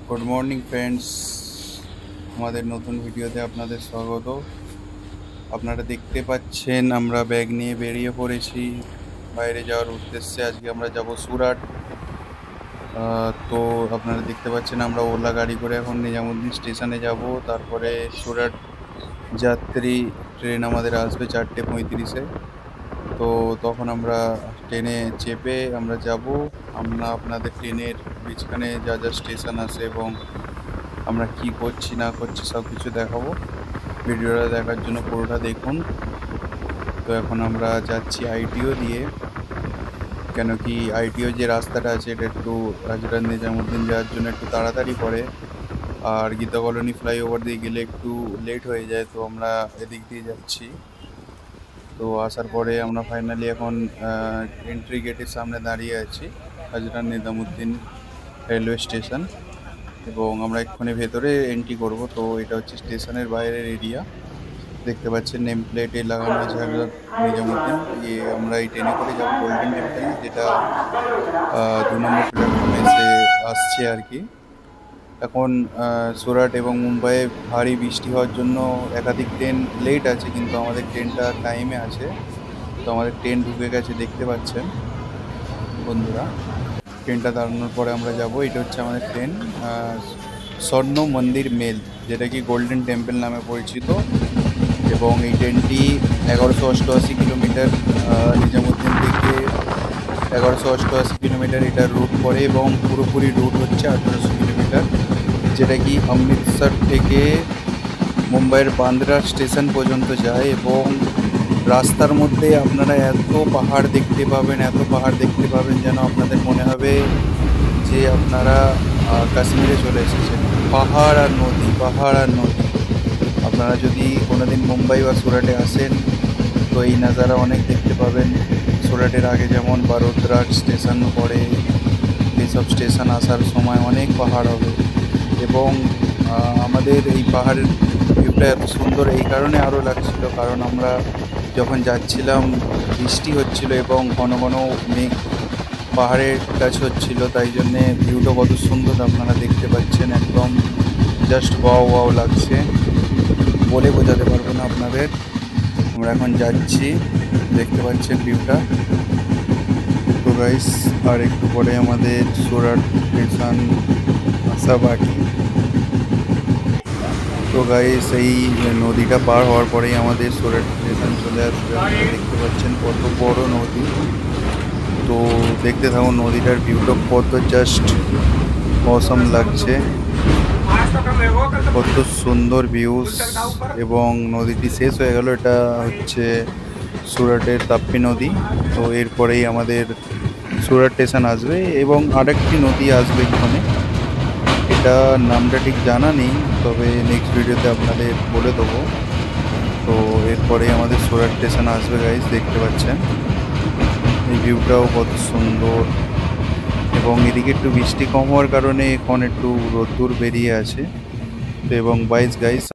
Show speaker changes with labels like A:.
A: Good morning friends, আমাদের নতুন ভিডিওতে আপনাদের স্বাগত। আপনারা দেখতে পাচ্ছেন আমরা ব্যাগ নিয়ে বেরিয়ে পড়েছি বাইরে যাওয়ার উদ্দেশ্যে। আজকে আমরা যাব সুরাট। তো আপনারা দেখতে পাচ্ছেন আমরা ওলা গাড়ি করে এখন নিজামুদ্দিন স্টেশনে যাব। তারপরে সুরাট যাত্রী ট্রেন আমাদের আসবে 4:35-এ। তো তখন আমরা ট্রেনে চেপে আমরা যাব। আমরা আপনাদের ট্রেনের মাঝখানে যা যা স্টেশন আছে এবং আমরা কি করছি না করছি সব কিছু দেখাবো। ভিডিওটা দেখার জন্য পুরোটা দেখুন। তো এখন আমরা যাচ্ছি আইটিও দিয়ে, কেন কি আইটিও যে রাস্তাটা আছে এটা একটু হাজরত নিজামুদ্দিন যাওয়ার জন্য একটু তাড়াতাড়ি পড়ে, আর গীতা কলোনি ফ্লাইওভার দিয়ে গেলে একটু লেট হয়ে যায়। তো আমরা এদিক দিয়ে যাচ্ছি। তো আসার পরে আমরা ফাইনালি এখন এন্ট্রি গেটের সামনে দাঁড়িয়ে আছি, হাজরত নিজামুদ্দিন রেলওয়ে স্টেশন, এবং আমরা এক্ষুনি ভেতরে এন্ট্রি করব। তো এটা হচ্ছে স্টেশনের বাইরের এরিয়া, দেখতে পাচ্ছেন নেম প্লেটে লাগানো আছে হজরত নিজামুদ্দিন। আমরা এই ট্রেনে করে যাবো গোল্ডেন টেম্পল, যেটা 2 নম্বর প্ল্যাটফর্মে এসে আসছে আর কি। এখন সুরাট এবং মুম্বাইয়ে ভারী বৃষ্টি হওয়ার জন্য একাধিক ট্রেন লেট আছে, কিন্তু আমাদের ট্রেনটা টাইমে আছে। তো আমাদের ট্রেন ঢুকে গেছে, দেখতে পাচ্ছেন বন্ধুরা। ট্রেনটা দাঁড়ানোর পরে আমরা যাব। এটা হচ্ছে আমাদের ট্রেন, স্বর্ণ মন্দির মেল, যেটা কি গোল্ডেন টেম্পল নামে পরিচিত। এবং এই ট্রেনটি 1188 কিলোমিটার, নিজামুদ্দিন থেকে 1188 কিলোমিটার এটার রুট পড়ে, এবং পুরোপুরি রুট হচ্ছে 1800 কিলোমিটার, যেটা কি অমৃতসর থেকে মুম্বাইয়ের বান্দ্রা স্টেশন পর্যন্ত যায়। এবং রাস্তার মধ্যে আপনারা এত পাহাড় দেখতে পাবেন যেন আপনাদের মনে হবে যে আপনারা কাশ্মীরে চলে এসেছেন। পাহাড় আর নদী। আপনারা যদি কোনোদিন মুম্বাই বা সুরাটে আসেন তো এই নাজারা অনেক দেখতে পাবেন। সুরাটের আগে যেমন বারোদ্রা স্টেশন পড়ে, এইসব স্টেশন আসার সময় অনেক পাহাড় হবে। এবং আমাদের এই পাহাড়ের ভিউটা এত সুন্দর এই কারণে আরও লাগছিল, কারণ আমরা যখন যাচ্ছিলাম বৃষ্টি হচ্ছিল এবং ঘন ঘন মেঘ পাহাড়ের কাছে হচ্ছিল, তাই জন্যে ভিউটা কত সুন্দর আপনারা দেখতে পাচ্ছেন। একদম জাস্ট ওয়াও লাগছে, বলে বোঝাতে পারবো না আপনাদের। আমরা এখন যাচ্ছি, দেখতে পাচ্ছেন ভিউটা। তো গাইস, আর একটু পরে আমাদের সুরাট স্টেশন আসা বাকি। তো গাইস, এই নদীটা পার হওয়ার পরেই আমাদের সুরাট স্টেশন চলে আসবে। আপনারা দেখতে পাচ্ছেন কত বড় নদী। তো দেখতে থাকুন নদীটার ভিউটা কত জাস্ট অসম লাগছে, কত সুন্দর ভিউজ। এবং নদীটি শেষ হয়ে গেল, এটা হচ্ছে সুরাটের তাপ্পি নদী। তো এরপরেই আমাদের সুরাট স্টেশন আসবে, এবং আরেকটি নদী আসবে এখানে, এটা নামটা ঠিক জানা নেই, তবে নেক্সট ভিডিওতে আপনাদের বলে দেবো। তো এরপরেই আমাদের সুরাট স্টেশন আসবে গাইস, দেখতে পাচ্ছেন এই ভিউটাও কত সুন্দর। এবং এদিকে একটু বৃষ্টি কম হওয়ার কারণে এখন একটু রোদ্দুর বেরিয়ে আছে। তো এবং গাইস